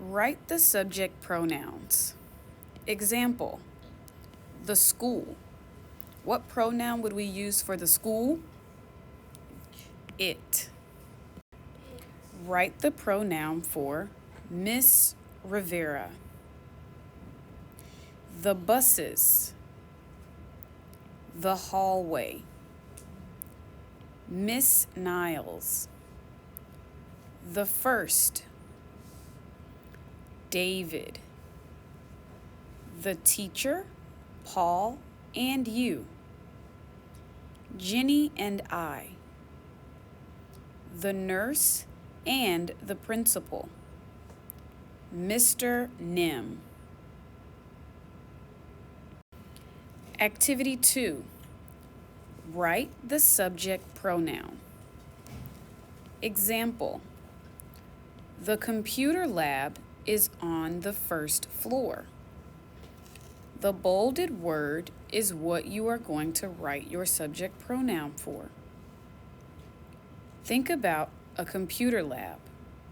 Write the subject pronouns. Example, the school. What pronoun would we use for the school? It. Write the pronoun for Miss Rivera. The buses. The hallway. Miss Niles. The first. David. The teacher, Paul, and you. Jenny and I. The nurse and the principal. Mr. Nim. Activity 2. Write the subject pronoun. Example, the computer lab is on the first floor. The bolded word is what you are going to write your subject pronoun for. Think about a computer lab.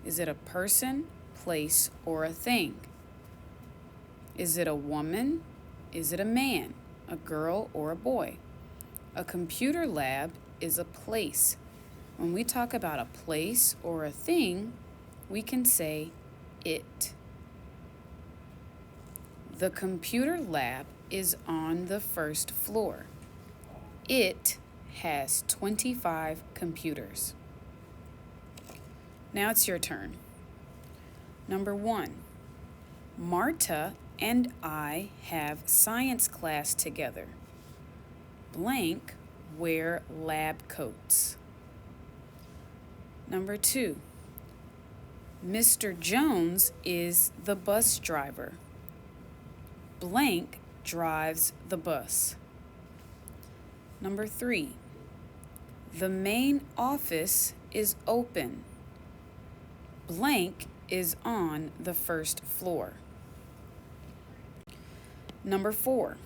Is it a person, place, or a thing? Is it a woman? Is it a man, a girl, or a boy? A computer lab is a place. When we talk about a place or a thing, we can say it. The computer lab is on the first floor. It has 25 computers. Now it's your turn. Number 1, Marta and I have science class together. Blank wear lab coats. Number 2, Mr. Jones is the bus driver. Blank drives the bus. Number 3, the main office is open. Blank is on the first floor. Number 4,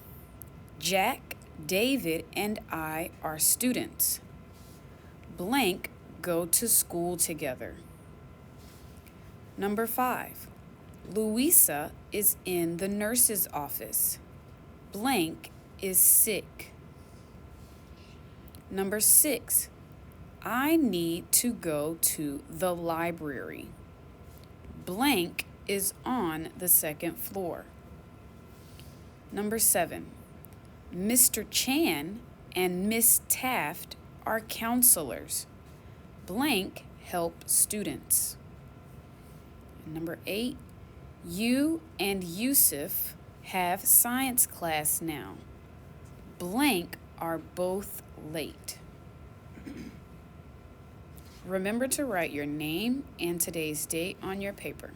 Jack, David, and I are students. Blank go to school together. Number 5, Louisa is in the nurse's office. Blank is sick. Number 6, I need to go to the library. Blank is on the second floor. Number 7, Mr. Chan and Miss Taft are counselors. Blank help students. Number 8, you and Yusuf have science class now. Blank are both late. Remember to write your name and today's date on your paper.